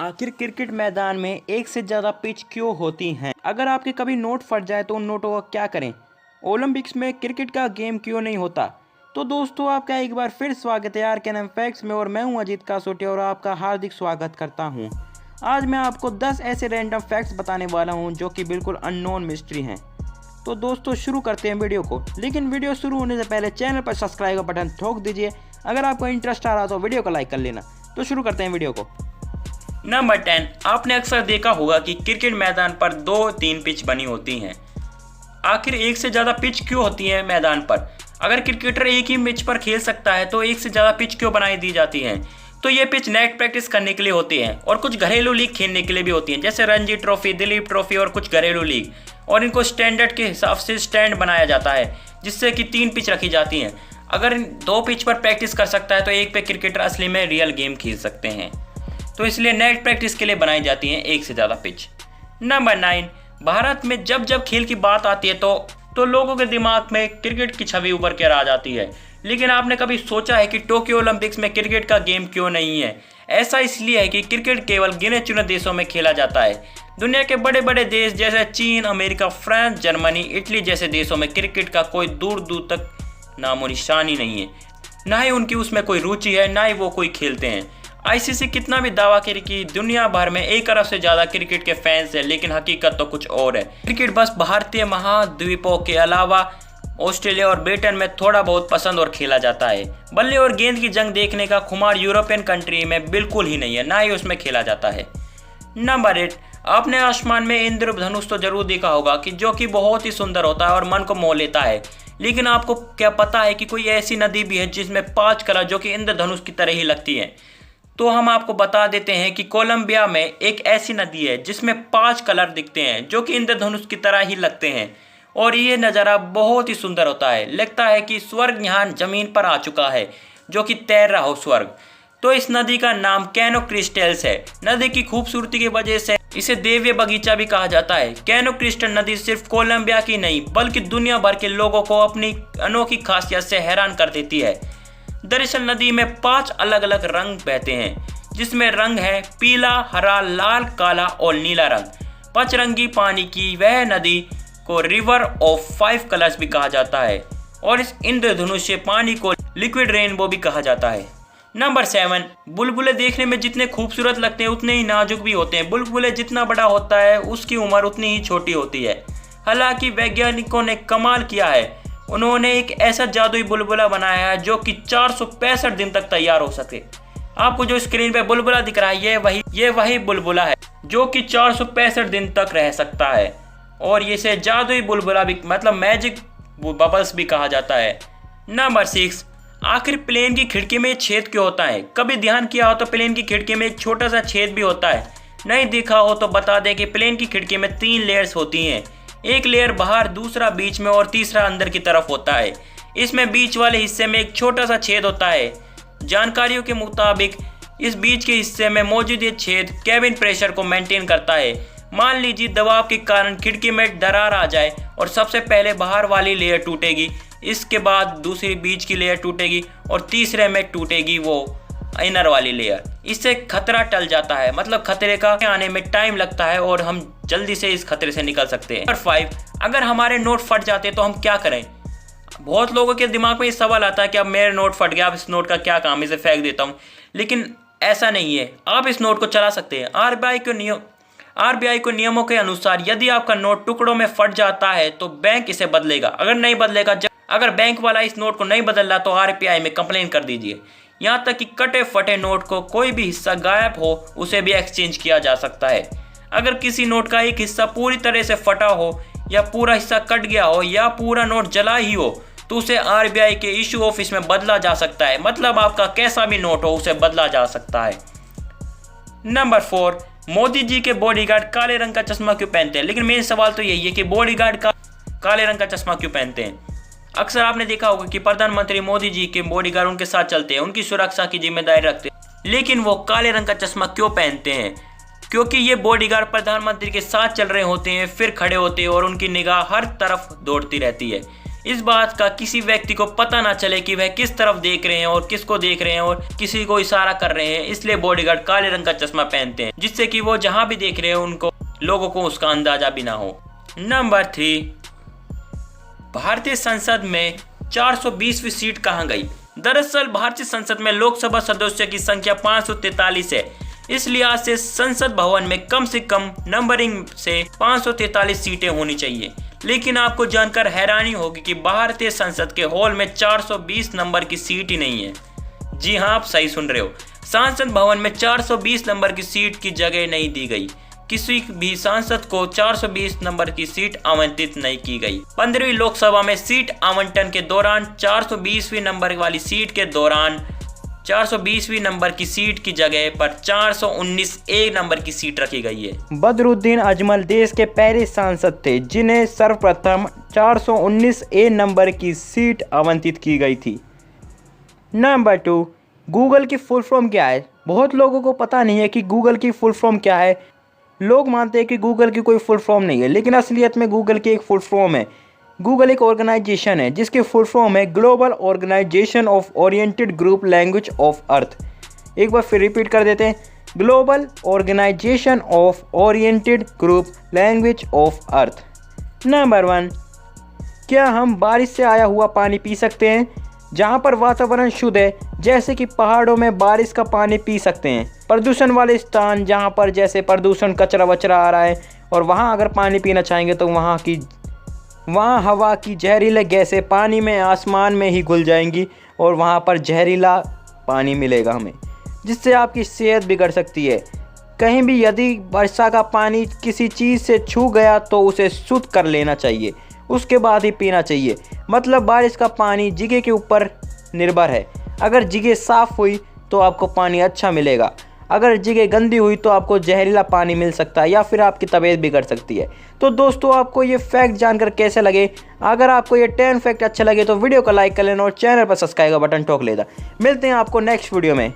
आखिर क्रिकेट मैदान में एक से ज़्यादा पिच क्यों होती हैं? अगर आपके कभी नोट फट जाए तो उन नोटों का क्या करें? ओलंपिक्स में क्रिकेट का गेम क्यों नहीं होता? तो दोस्तों, आपका एक बार फिर स्वागत है आर.के.एन.एम. फैक्ट्स में और मैं हूं अजीत कासोटी और आपका हार्दिक स्वागत करता हूं। आज मैं आपको 10 ऐसे रैंडम फैक्ट्स बताने वाला हूं जो कि बिल्कुल अननोन मिस्ट्री हैं। तो दोस्तों, शुरू करते हैं वीडियो को। लेकिन वीडियो शुरू होने से पहले चैनल पर सब्सक्राइब का बटन ठोक दीजिए। अगर आपको इंटरेस्ट आ रहा तो वीडियो को लाइक कर लेना। तो शुरू करते हैं वीडियो को। नंबर 10, आपने अक्सर देखा होगा कि क्रिकेट मैदान पर 2-3 पिच बनी होती हैं। आखिर एक से ज़्यादा पिच क्यों होती है मैदान पर? अगर क्रिकेटर एक ही पिच पर खेल सकता है तो एक से ज़्यादा पिच क्यों बनाई दी जाती हैं? तो ये पिच नेट प्रैक्टिस करने के लिए होती हैं और कुछ घरेलू लीग खेलने के लिए भी होती हैं, जैसे रणजी ट्रॉफी, दिलीप ट्रॉफी और कुछ घरेलू लीग। और इनको स्टैंडर्ड के हिसाब से स्टैंड बनाया जाता है, जिससे कि 3 पिच रखी जाती हैं। अगर 2 पिच पर प्रैक्टिस कर सकता है तो एक पे क्रिकेटर असली में रियल गेम खेल सकते हैं। तो इसलिए नेट प्रैक्टिस के लिए बनाई जाती हैं एक से ज़्यादा पिच। नंबर 9, भारत में जब जब खेल की बात आती है तो लोगों के दिमाग में क्रिकेट की छवि उभर कर आ जाती है। लेकिन आपने कभी सोचा है कि टोक्यो ओलंपिक्स में क्रिकेट का गेम क्यों नहीं है? ऐसा इसलिए है कि क्रिकेट केवल गिने चुने देशों में खेला जाता है। दुनिया के बड़े बड़े देश जैसे चीन, अमेरिका, फ्रांस, जर्मनी, इटली जैसे देशों में क्रिकेट का कोई दूर दूर तक नामो निशान ही नहीं है। ना ही उनकी उसमें कोई रुचि है, ना ही वो कोई खेलते हैं। आईसीसी कितना भी दावा करे कि दुनिया भर में 1 अरब से ज़्यादा क्रिकेट के फैंस हैं, लेकिन हकीकत तो कुछ और है। क्रिकेट बस भारतीय महाद्वीपों के अलावा ऑस्ट्रेलिया और ब्रिटेन में थोड़ा बहुत पसंद और खेला जाता है। बल्ले और गेंद की जंग देखने का खुमार यूरोपियन कंट्री में बिल्कुल ही नहीं है, ना ही उसमें खेला जाता है। नंबर 8, आपने आसमान में इंद्रधनुष तो जरूर देखा होगा कि जो कि बहुत ही सुंदर होता है और मन को मोह लेता है। लेकिन आपको क्या पता है कि कोई ऐसी नदी भी है जिसमें 5 कलर जो कि इंद्रधनुष की तरह ही लगती है? तो हम आपको बता देते हैं कि कोलंबिया में एक ऐसी नदी है जिसमें 5 कलर दिखते हैं जो कि इंद्रधनुष की तरह ही लगते हैं। और ये नज़ारा बहुत ही सुंदर होता है। लगता है कि स्वर्ग यहाँ ज़मीन पर आ चुका है, जो कि तैर रहा हो स्वर्ग। तो इस नदी का नाम कैनो क्रिस्टल्स है। नदी की खूबसूरती की वजह से इसे देव्य बगीचा भी कहा जाता है। कैनो क्रिस्टल नदी सिर्फ कोलंबिया की नहीं बल्कि दुनिया भर के लोगों को अपनी अनोखी खासियत से हैरान कर देती है। दरअसल नदी में 5 अलग अलग रंग बहते हैं, जिसमें रंग है पीला, हरा, लाल, काला और नीला रंग। 5 रंगी पानी की वह नदी को रिवर ऑफ 5 कलर्स भी कहा जाता है और इस इंद्रधनुष पानी को लिक्विड रेनबो भी कहा जाता है। नंबर 7, बुलबुले देखने में जितने खूबसूरत लगते हैं उतने ही नाजुक भी होते हैं। बुलबुले जितना बड़ा होता है उसकी उम्र उतनी ही छोटी होती है। हालांकि वैज्ञानिकों ने कमाल किया है, उन्होंने एक ऐसा जादुई बुलबुला बनाया है जो कि 465 दिन तक तैयार हो सके। आपको जो स्क्रीन पे बुलबुला दिख रहा है ये वही बुलबुला है जो कि 465 दिन तक रह सकता है और इसे जादुई बुलबुला भी मतलब मैजिक बबल्स भी कहा जाता है। नंबर 6, आखिर प्लेन की खिड़की में छेद क्यों होता है? कभी ध्यान किया हो तो प्लेन की खिड़की में एक छोटा सा छेद भी होता है। नहीं देखा हो तो बता दें कि प्लेन की खिड़की में 3 लेयर्स होती हैं। एक लेयर बाहर, दूसरा बीच में और तीसरा अंदर की तरफ होता है। इसमें बीच वाले हिस्से में एक छोटा सा छेद होता है। जानकारियों के मुताबिक इस बीच के हिस्से में मौजूद ये छेद केबिन प्रेशर को मेंटेन करता है। मान लीजिए दबाव के कारण खिड़की में दरार आ जाए और सबसे पहले बाहर वाली लेयर टूटेगी, इसके बाद दूसरी बीच की लेयर टूटेगी और तीसरे में टूटेगी वो इनर वाली लेयर। इससे खतरा टल जाता है, मतलब खतरे का आने में टाइम लगता है और हम जल्दी से इस खतरे से निकल सकते हैं। नंबर 5, अगर हमारे नोट फट जाते तो हम क्या करें? बहुत लोगों के दिमाग में ये सवाल आता है कि अब मेरे नोट फट गया, अब इस नोट का क्या काम, इसे फेंक देता हूँ। लेकिन ऐसा नहीं है, आप इस नोट को चला सकते हैं। आरबीआई के नियमों के अनुसार यदि आपका नोट टुकड़ों में फट जाता है तो बैंक इसे बदलेगा। अगर नहीं बदलेगा, अगर बैंक वाला इस नोट को नहीं बदल रहा तो आरबीआई में कंप्लेन कर दीजिए। यहाँ तक कि कटे फटे नोट को कोई भी हिस्सा गायब हो उसे भी एक्सचेंज किया जा सकता है। अगर किसी नोट का एक हिस्सा पूरी तरह से फटा हो या पूरा हिस्सा कट गया हो या पूरा नोट जला ही हो तो उसे आरबीआई के इशू ऑफिस में बदला जा सकता है। मतलब आपका कैसा भी नोट हो उसे बदला जा सकता है। नंबर 4, मोदी जी के बॉडीगार्ड काले रंग का चश्मा क्यों पहनते हैं? लेकिन मेरा सवाल तो यही है कि बॉडीगार्ड का काले रंग का चश्मा क्यों पहनते हैं? अक्सर आपने देखा होगा कि प्रधानमंत्री मोदी जी के बॉडीगार्ड उनके साथ चलते हैं, उनकी सुरक्षा की जिम्मेदारी रखते हैं। लेकिन वो काले रंग का चश्मा क्यों पहनते हैं? क्योंकि ये बॉडीगार्ड प्रधानमंत्री के साथ चल रहे होते हैं, फिर खड़े होते हैं और उनकी निगाह हर तरफ दौड़ती रहती है। इस बात का किसी व्यक्ति को पता ना चले कि वह किस तरफ देख रहे हैं और किसको देख रहे हैं और किसी को इशारा कर रहे हैं, इसलिए बॉडीगार्ड काले रंग का चश्मा पहनते हैं, जिससे कि वो जहां भी देख रहे हैं उनको लोगों को उसका अंदाजा भी ना हो। नंबर 3, भारतीय संसद में 420वीं सीट कहां गई? दरअसल भारतीय संसद में लोकसभा सदस्यों की संख्या 543 है। इस लिहाज से संसद भवन में कम से कम नंबरिंग से 543 सीटें होनी चाहिए, लेकिन आपको जानकर हैरानी होगी कि भारतीय संसद के हॉल में 420 नंबर की सीट ही नहीं है। जी हाँ, आप सही सुन रहे हो, संसद भवन में 420 नंबर की सीट की जगह नहीं दी गई। किसी भी सांसद को 420 नंबर की सीट आवंटित नहीं की गई। 15वीं लोकसभा में सीट आवंटन के दौरान 420वीं नंबर वाली सीट के दौरान 420वीं नंबर की सीट की जगह पर 419A नंबर की सीट रखी गई है। बदरुद्दीन अजमल देश के पहले सांसद थे जिन्हें सर्वप्रथम 419A नंबर की सीट आवंटित की गई थी। नंबर 2, गूगल की फुल फॉर्म क्या है? बहुत लोगों को पता नहीं है कि गूगल की फुल फॉर्म क्या है। लोग मानते हैं कि गूगल की कोई फुल फॉर्म नहीं है, लेकिन असलियत में गूगल की एक फुल फॉर्म है। गूगल एक ऑर्गेनाइजेशन है जिसकी फुल फॉर्म है global organization of oriented group language of earth. एक बार फिर रिपीट कर देते हैं, global organization of oriented group language of earth. Number 1, क्या हम बारिश से आया हुआ पानी पी सकते हैं? जहाँ पर वातावरण शुद्ध है, जैसे कि पहाड़ों में बारिश का पानी पी सकते हैं। प्रदूषण वाले स्थान जहाँ पर जैसे प्रदूषण कचरा वचरा आ रहा है और वहाँ अगर पानी पीना चाहेंगे तो वहाँ हवा की जहरीले गैसें पानी में आसमान में ही घुल जाएंगी और वहाँ पर जहरीला पानी मिलेगा हमें, जिससे आपकी सेहत बिगड़ सकती है। कहीं भी यदि वर्षा का पानी किसी चीज़ से छू गया तो उसे शुद्ध कर लेना चाहिए, उसके बाद ही पीना चाहिए। मतलब बारिश का पानी जगह के ऊपर निर्भर है। अगर जगह साफ़ हुई तो आपको पानी अच्छा मिलेगा, अगर जगह गंदी हुई तो आपको जहरीला पानी मिल सकता है या फिर आपकी तबीयत बिगड़ सकती है। तो दोस्तों, आपको ये फैक्ट जानकर कैसे लगे? अगर आपको ये 10 फैक्ट अच्छे लगे तो वीडियो को लाइक कर लेना और चैनल पर सब्सक्राइब का बटन ठोक लेना। मिलते हैं आपको नेक्स्ट वीडियो में।